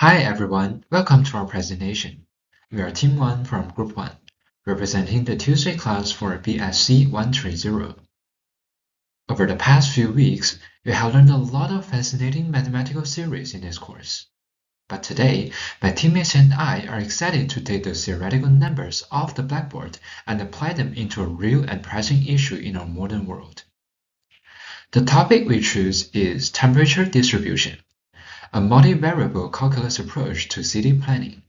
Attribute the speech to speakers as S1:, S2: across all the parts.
S1: Hi everyone, welcome to our presentation. We are Team 1 from Group 1, representing the Tuesday class for BSC130. Over the past few weeks, we have learned a lot of fascinating mathematical theories in this course. But today, my teammates and I are excited to take the theoretical numbers off the blackboard and apply them into a real and pressing issue in our modern world. The topic we choose is temperature distribution, a multivariable calculus approach to city planning.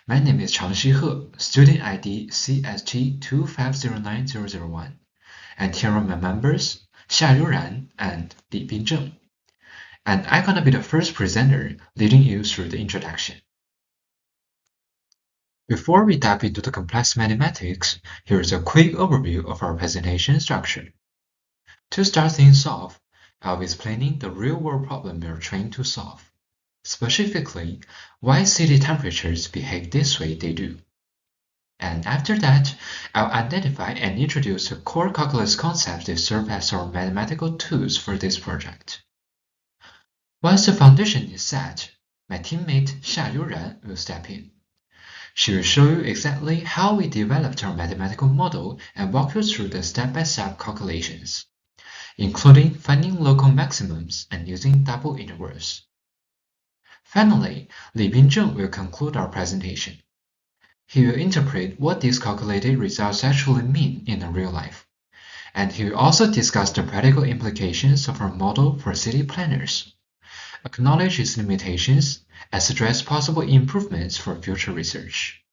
S1: My name is Changxi He, student ID CST2509001, and here are my members, Xia Yuran and Li Binzheng. And I'm gonna be the first presenter leading you through the introduction. Before we dive into the complex mathematics, here's a quick overview of our presentation structure. To start things off, I'll be explaining the real-world problem we are trying to solve. Specifically, why city temperatures behave this way they do. And after that, I'll identify and introduce the core calculus concepts that serve as our mathematical tools for this project. Once the foundation is set, my teammate Xia Yuran will step in. She will show you exactly how we developed our mathematical model and walk you through the step-by-step calculations, including finding local maximums and using double integrals. Finally, Li Binzheng will conclude our presentation. He will interpret what these calculated results actually mean in real life, and he will also discuss the practical implications of our model for city planners, acknowledge its limitations, and suggest possible improvements for future research.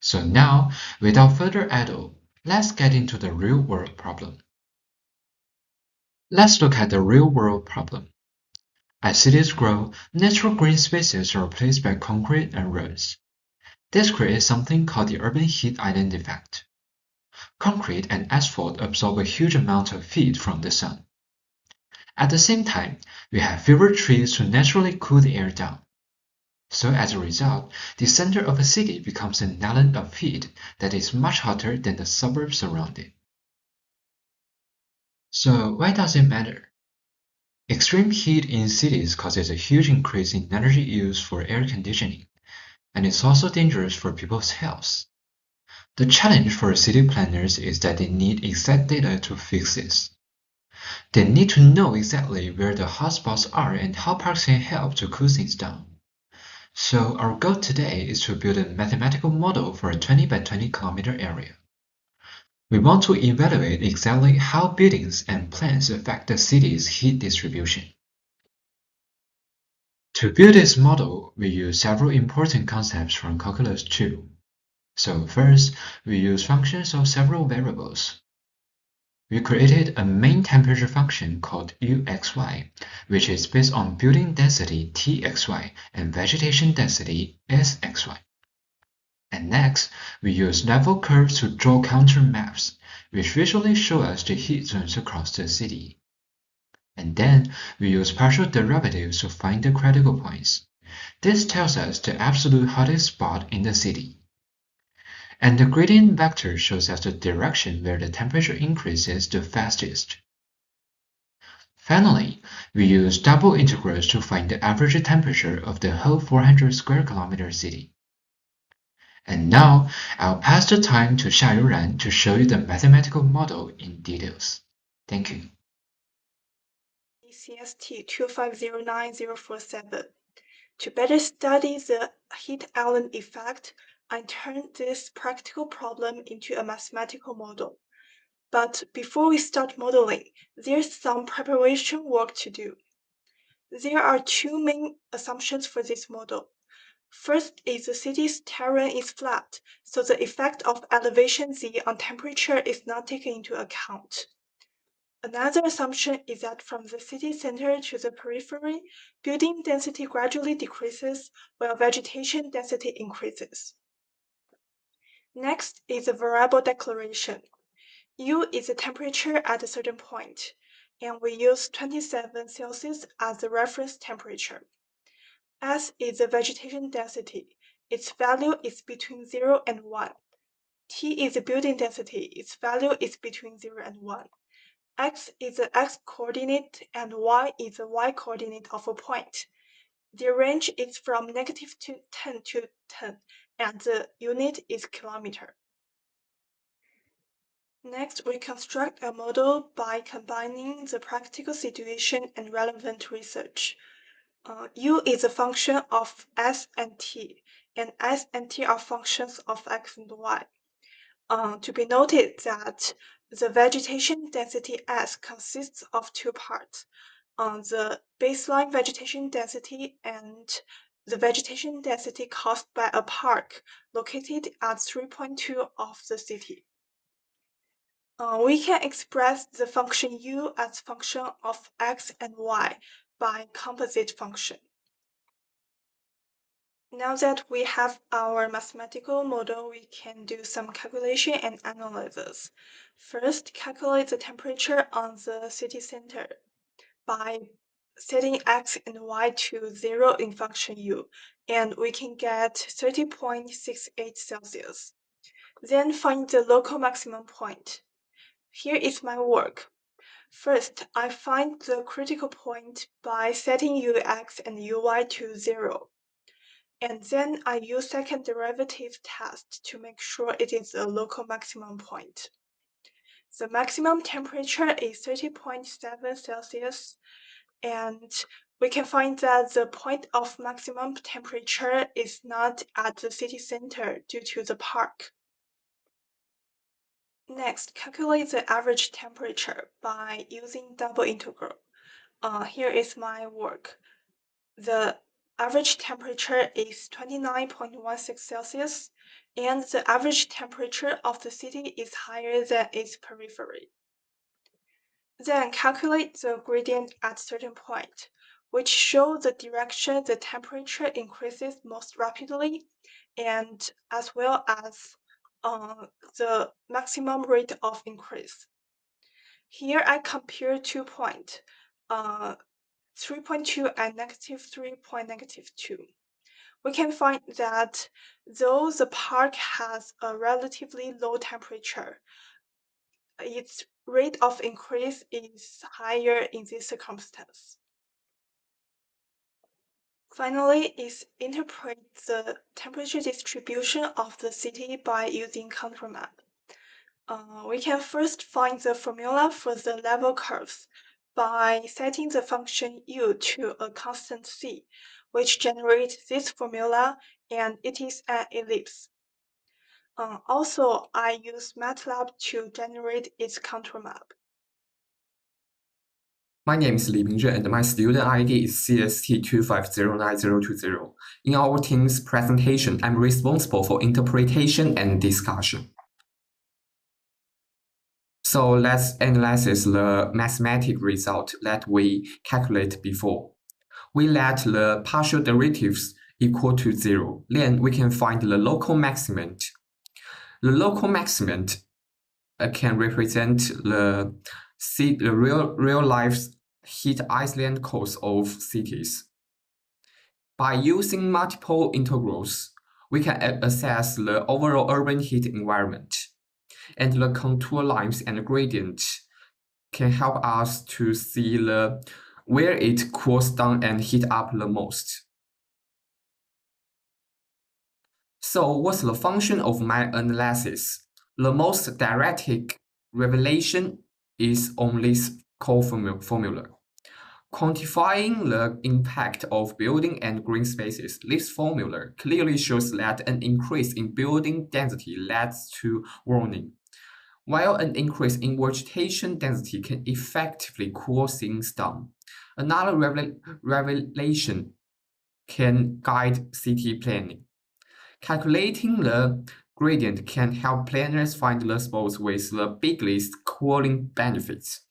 S1: So now, without further ado, let's get into the real-world problem. Let's look at the real-world problem. As cities grow, natural green spaces are replaced by concrete and roads. This creates something called the urban heat island effect. Concrete and asphalt absorb a huge amount of heat from the sun. At the same time, we have fewer trees to naturally cool the air down. So as a result, the center of a city becomes an island of heat that is much hotter than the suburbs around it. So why does it matter? Extreme heat in cities causes a huge increase in energy use for air conditioning, and it's also dangerous for people's health. The challenge for city planners is that they need exact data to fix this. They need to know exactly where the hotspots are and how parks can help to cool things down. So our goal today is to build a mathematical model for a 20 by 20 kilometer area. We want to evaluate exactly how buildings and plants affect the city's heat distribution. To build this model, we use several important concepts from Calculus 2. So first, we use functions of several variables. We created a main temperature function called uxy, which is based on building density txy and vegetation density sxy. And next, we use level curves to draw contour maps, which visually show us the heat zones across the city. And then, we use partial derivatives to find the critical points. This tells us the absolute hottest spot in the city. And the gradient vector shows us the direction where the temperature increases the fastest. Finally, we use double integrals to find the average temperature of the whole 400 square kilometer city. And now, I'll pass the time to Xia Yuran to show you the mathematical model in details. Thank you.
S2: CST2509047. To better study the heat island effect, I turned this practical problem into a mathematical model. But before we start modeling, there's some preparation work to do. There are two main assumptions for this model. First is the city's terrain is flat, so the effect of elevation z on temperature is not taken into account. Another assumption is that from the city center to the periphery, building density gradually decreases while vegetation density increases. Next is a variable declaration. U is the temperature at a certain point, and we use 27 Celsius as the reference temperature. S is the vegetation density. Its value is between 0 and 1. T is the building density. Its value is between 0 and 1. X is the x coordinate and y is the y coordinate of a point. Their range is from negative 10 to 10, and the unit is kilometer. Next, we construct a model by combining the practical situation and relevant research. U is a function of S and T, and S and T are functions of X and Y. To be noted that the vegetation density S consists of two parts, the baseline vegetation density and the vegetation density caused by a park located at 3.2 of the city. We can express the function u as function of x and y by composite function. Now that we have our mathematical model, we can do some calculation and analysis. First, calculate the temperature on the city center by setting x and y to 0 in function u, and we can get 30.68 Celsius. Then find the local maximum point. Here is my work. First, I find the critical point by setting ux and uy to 0. And then I use second derivative test to make sure it is a local maximum point. The maximum temperature is 30.7 Celsius, and we can find that the point of maximum temperature is not at the city center due to the park. Next, calculate the average temperature by using double integral. Here is my work. The average temperature is 29.16 Celsius, and the average temperature of the city is higher than its periphery. Then calculate the gradient at certain point, which show the direction the temperature increases most rapidly, and as well as the maximum rate of increase. Here I compare 2 points, 3.2 and negative 3.2. We can find that though the park has a relatively low temperature, its rate of increase is higher in this circumstance. Finally, is interpret the temperature distribution of the city by using contour map. We can first find the formula for the level curves by setting the function u to a constant c, which generates this formula, and it is an ellipse. Also, I use MATLAB to generate its contour map.
S3: My name is Li Mingzhe and my student ID is CST2509020. In our team's presentation, I'm responsible for interpretation and discussion. So let's analyze the mathematical result that we calculated before. We let the partial derivatives equal to 0. Then we can find the local maximum. The local maximum can represent the real life heat island codes of cities. By using multiple integrals, we can assess the overall urban heat environment, and the contour lines and gradient can help us to see where it cools down and heat up the most. So what's the function of my analysis? The most direct revelation is on this core formula. Quantifying the impact of building and green spaces, this formula clearly shows that an increase in building density leads to warming, while an increase in vegetation density can effectively cool things down. Another revelation can guide city planning. Calculating the gradient can help planners find the spots with the biggest cooling benefits.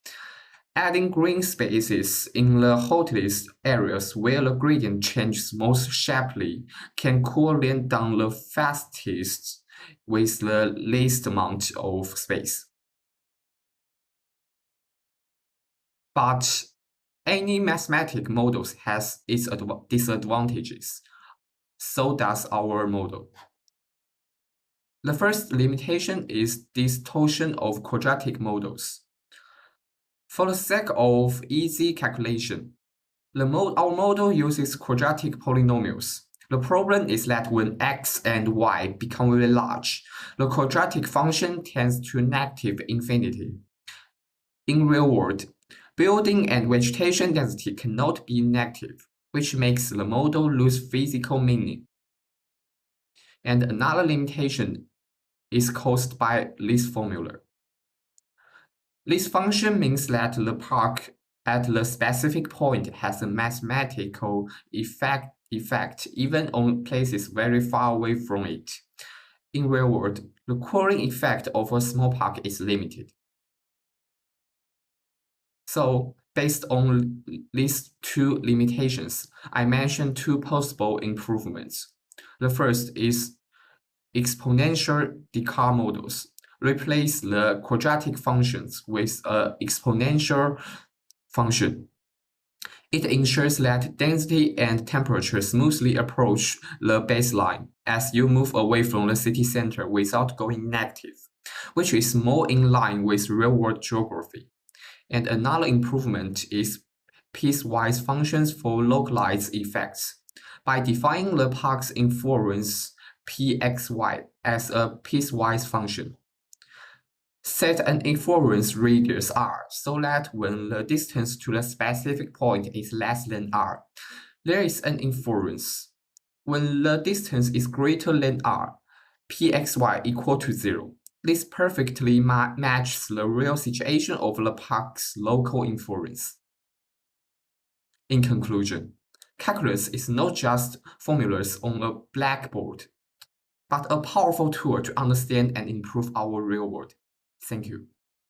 S3: Adding green spaces in the hottest areas where the gradient changes most sharply can cool them down the fastest with the least amount of space. But any mathematical model has its disadvantages. So does our model. The first limitation is distortion of quadratic models. For the sake of easy calculation, Our model uses quadratic polynomials. The problem is that when x and y become very large, the quadratic function tends to negative infinity. In real world, building and vegetation density cannot be negative, which makes the model lose physical meaning. And another limitation is caused by this formula. This function means that the park at the specific point has a mathematical effect even on places very far away from it. In real world, the cooling effect of a small park is limited. So, based on these two limitations, I mentioned two possible improvements. The first is exponential Descartes models. Replace the quadratic functions with an exponential function. It ensures that density and temperature smoothly approach the baseline as you move away from the city center without going negative, which is more in line with real-world geography. And another improvement is piecewise functions for localized effects. By defining the park's influence Pxy as a piecewise function, set an influence radius r so that when the distance to the specific point is less than r, there is an influence. When the distance is greater than r, Pxy equal to 0. This perfectly matches the real situation of the park's local influence. In conclusion, calculus is not just formulas on a blackboard, but a powerful tool to understand and improve our real world. Thank you.